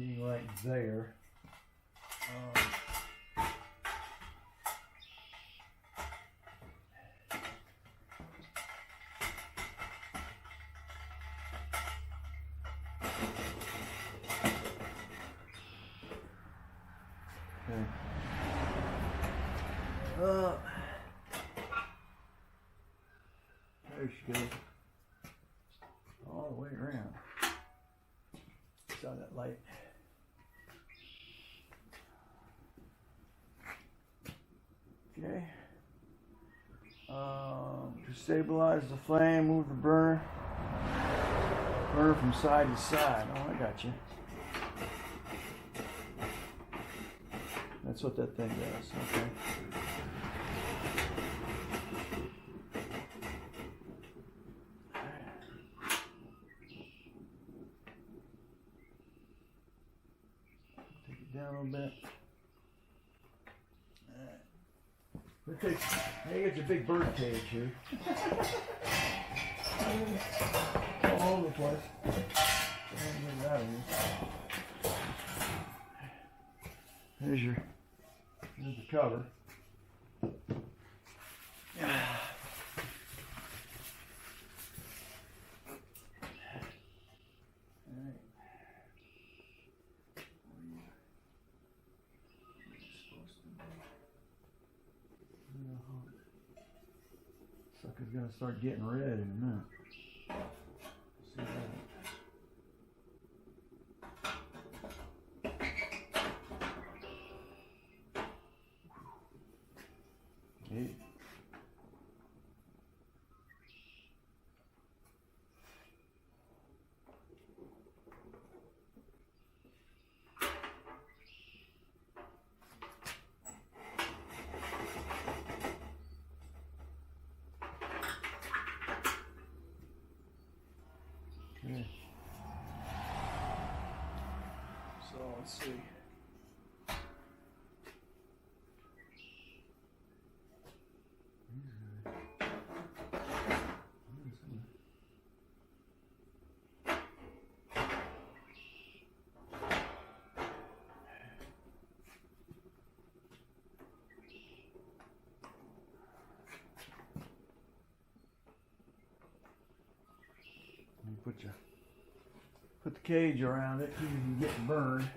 being right there. There she goes. All the way around. Saw that light. Okay. To stabilize the flame, move the burner from side to side. Oh, I got you. That's what that thing does. Okay. Take it down a little bit. Hey, it's a big bird cage here. All over the place. Get out of here. Here's the cover. Sucker's gonna start getting red in a minute. See that? Okay. Okay. So let's see. Put the cage around it so you can get burned.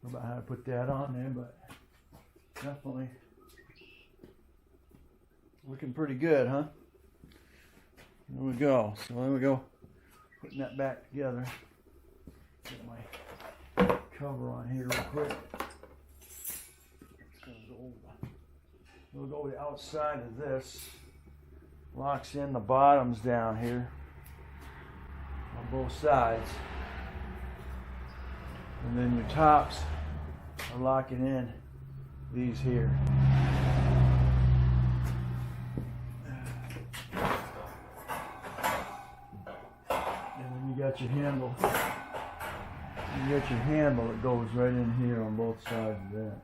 About how to put that on there, but definitely looking pretty good, huh? There we go. So there we go. Putting that back together. Get my cover on here real quick. We'll go to the outside of this. Locks in the bottoms down here on both sides. And then your tops are locking in these here. You got your handle. You got your handle that goes right in here on both sides of that.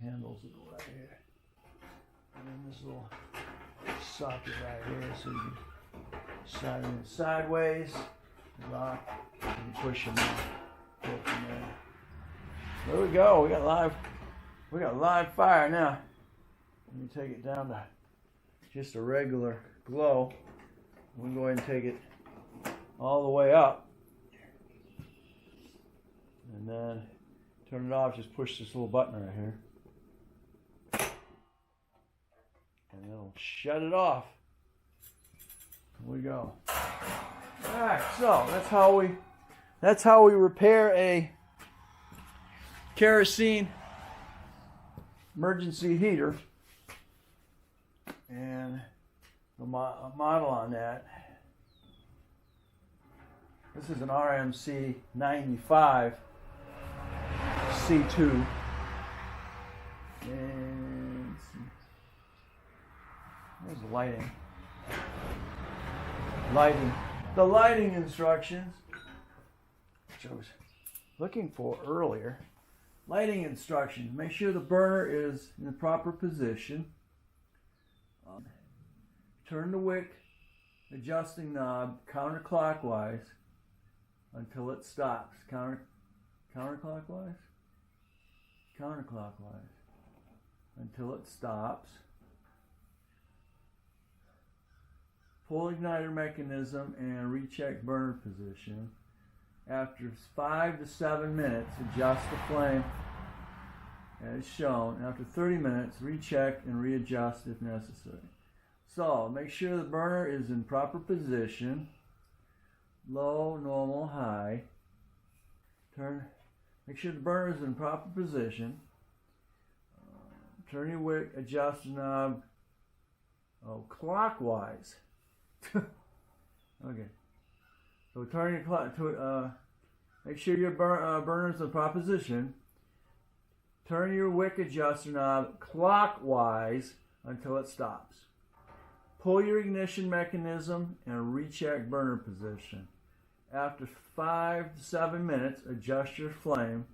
Handles that go right here. And then this little socket right here, so you can slide it sideways, lock, and you push them out. Go from there. There we go. We got live fire now. Let me take it down to just a regular glow. We'll go ahead and take it all the way up. And then turn it off, just push this little button right here. And it'll shut it off. Here we go. Alright, so that's how we repair a kerosene emergency heater. And the model on that, this is an RMC 95 C2, and There's the lighting. The lighting instructions, which I was looking for earlier. Lighting instructions. Make sure the burner is in the proper position. Turn the wick adjusting knob counterclockwise until it stops. Counterclockwise? Counterclockwise. Until it stops. Pull igniter mechanism and recheck burner position. After 5 to 7 minutes, adjust the flame as shown. After 30 minutes, recheck and readjust if necessary. So, make sure the burner is in proper position. Low, normal, high. Make sure the burner is in proper position. Turn your wick, adjust the knob clockwise. Okay. So turn your clock to make sure your burner is in proper position. Turn your wick adjuster knob clockwise until it stops. Pull your ignition mechanism and recheck burner position. After 5 to 7 minutes, adjust your flame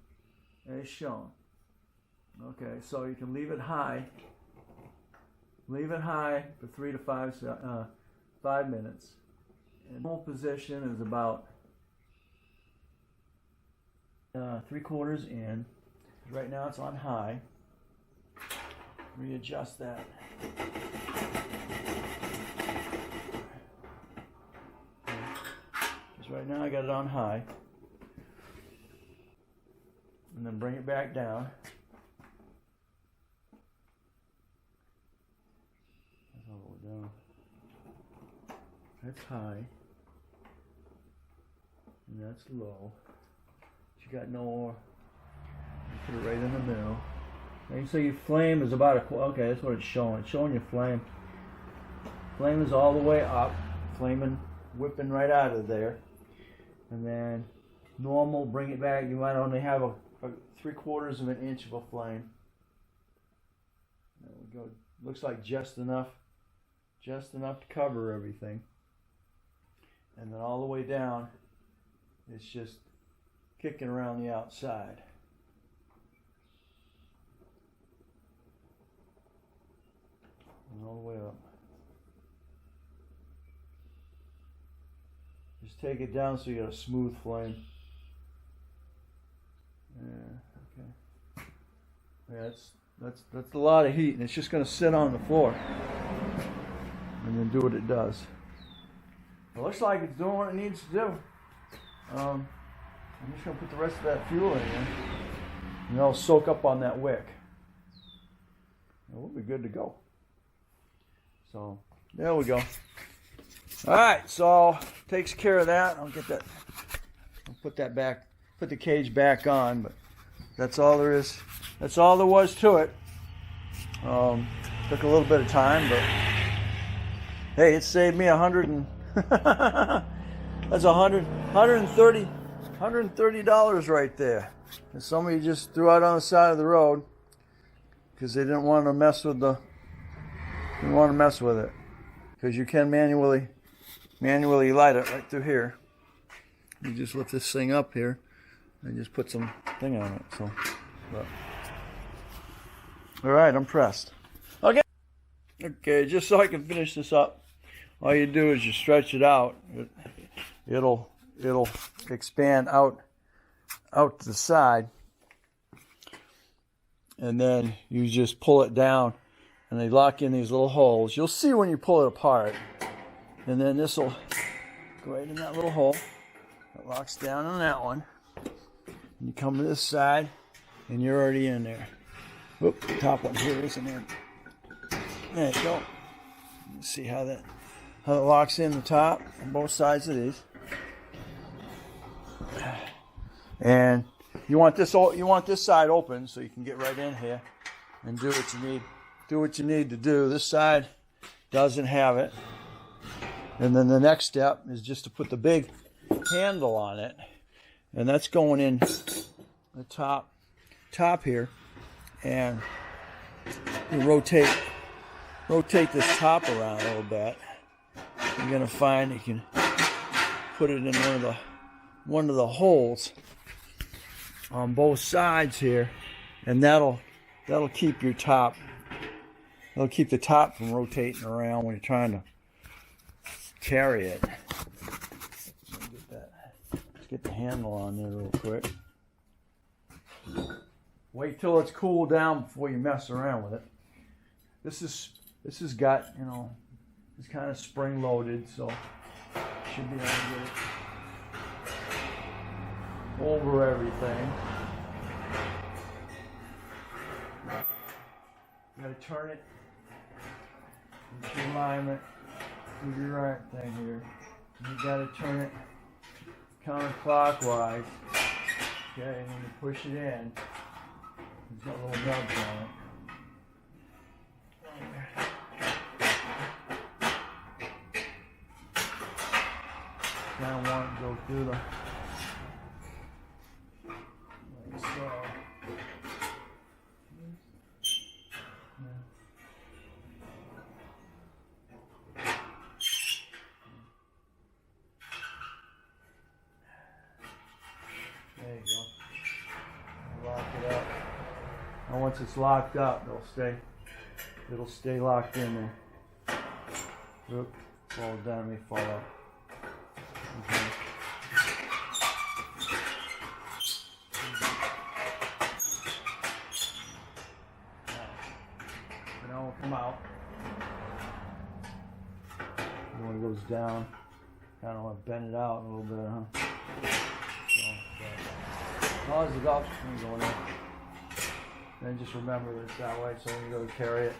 as shown. Okay, so you can leave it high. Leave it high for 3 to 5 minutes. And normal position is about 3/4 in. Right now it's on high. Readjust that. Because right now I got it on high. And then bring it back down. That's all the way down. That's high. And that's low. But you got no more. Put it right in the middle. And so your flame is about okay, that's what it's showing. It's showing your flame. Flame is all the way up. Flaming, whipping right out of there. And then normal, bring it back. You might only have a 3/4 of an inch of a flame. There we go. Looks like just enough to cover everything. And then all the way down, it's just kicking around the outside. And all the way up. Just take it down so you got a smooth flame. Yeah, okay. Yeah, that's a lot of heat, and it's just going to sit on the floor and then do what it does. It looks like it's doing what it needs to do. I'm just going to put the rest of that fuel in here, and it'll soak up on that wick. And we'll be good to go. So, there we go. Alright, so takes care of that. I'll put that back, put the cage back on, but that's all there is. That's all there was to it. Took a little bit of time, but hey, it saved me that's $130 right there. And somebody just threw out on the side of the road because they didn't want to mess with it. Because you can manually light it right through here. You just lift this thing up here and just put some thing on it. So, all right, I'm pressed. Okay, just so I can finish this up, all you do is you stretch it out. It'll expand out to the side, and then you just pull it down, and they lock in these little holes. You'll see when you pull it apart, and then this will go right in that little hole. It locks down on that one. And you come to this side, and you're already in there. Whoop, the top one here isn't in. There you go. Let's see how it locks in the top on both sides of these. And you want this side open so you can get right in here and do what you need. Do what you need to do. This side doesn't have it. And then the next step is just to put the big handle on it. And that's going in the top here. And you rotate rotate this top around a little bit, you're gonna find you can put it in one of the holes on both sides here, and that'll keep your top. It'll keep the top from rotating around when you're trying to carry it. Let's get the handle on there real quick. Wait till it's cooled down before you mess around with it. This has got, you know, it's kind of spring loaded, so should be able to get it over everything. You gotta turn it into alignment with your right thing here. You gotta turn it counterclockwise. Okay, and when you push it in, it's got little nubs on it. Kind of want it to go through the, like so. There you go. Lock it up. And once it's locked up, it'll stay locked in there. Oop, fall down, may fall up. Okay. Now it'll come out. And when it goes down, kind of want to bend it out a little bit, huh? Pause it up and go in there. Then just remember that it's that way, so when you go to carry it,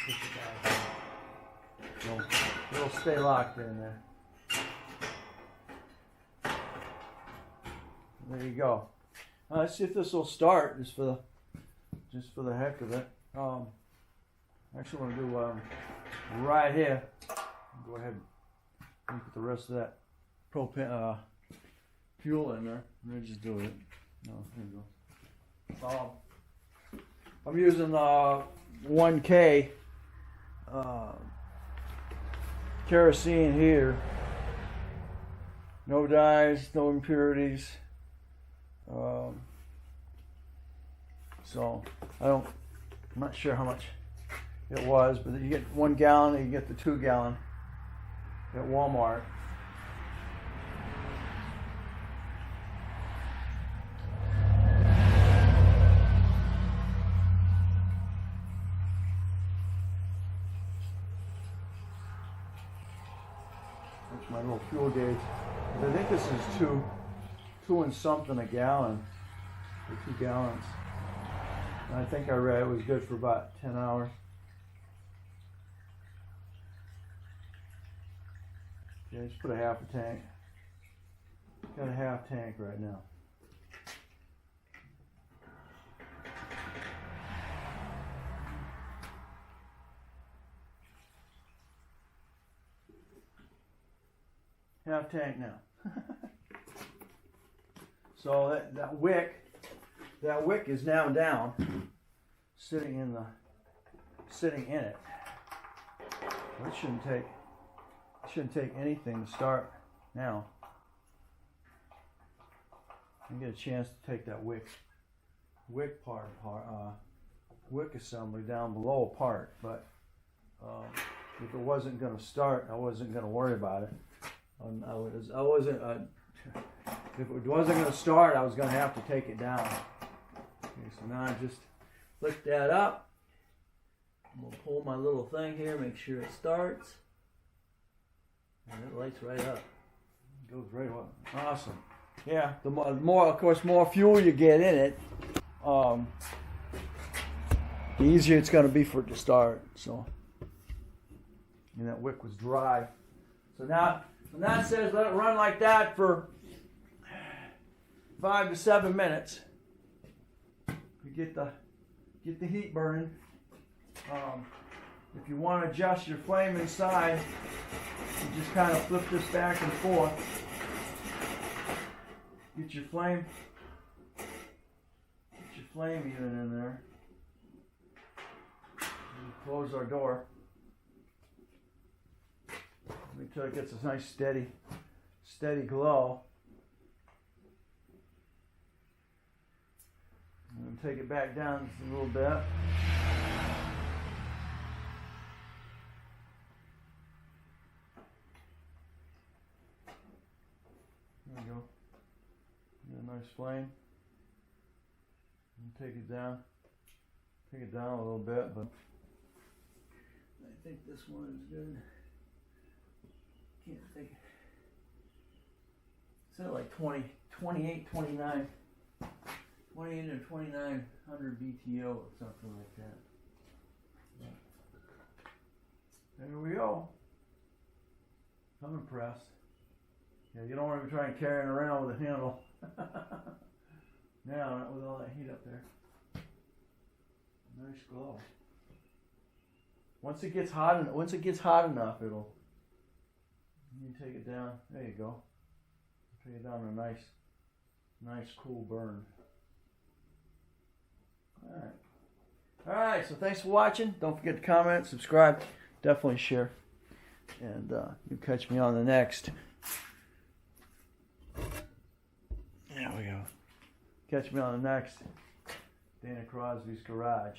push it down. It'll stay locked in there. There you go. Let's see if this will start just for the heck of it. Actually, want to do right here. Go ahead and put the rest of that propane fuel in there. Let me just do it. No, there you go. I'm using 1K kerosene here. No dyes, no impurities. So I'm not sure how much it was, but you get 1 gallon and you get the 2 gallon at Walmart. That's my little fuel gauge. I think this is two and something a gallon, or 2 gallons. And I think I read it was good for about 10 hours. Okay, just put a half a tank. Got a half tank right now. Half tank now. So that wick is now down, sitting in it. Well, it shouldn't take anything to start now. I get a chance to take that wick assembly down below apart, but if it wasn't going to start, I wasn't going to worry about it. If it wasn't going to start, I was going to have to take it down. Okay, so now I just lift that up. I'm going to pull my little thing here, make sure it starts. And it lights right up. It goes right up. Awesome. Yeah, the more, of course, more fuel you get in it, the easier it's going to be for it to start. So, and that wick was dry. So now, when that says let it run like that for 5 to 7 minutes, you get the heat burning. If you want to adjust your flame inside, you just kind of flip this back and forth. Get your flame even in there. close our door. Wait till it gets a nice steady glow. And take it back down just a little bit. There we go. Get a nice flame. And take it down. Take it down a little bit, but I think this one is good. Can't think. It's at like 28, 29. 28 or 2900 BTO or something like that. Yeah. There we go. I'm impressed. Yeah, you don't want to be trying to carry it around with a handle. Now, not with all that heat up there. Nice glow. Once it gets hot enough, it'll. You take it down. There you go. Take it down to a nice cool burn. Alright, so thanks for watching. Don't forget to comment, subscribe, definitely share. And you catch me on the next. There we go. Catch me on the next Dana Crosby's Garage.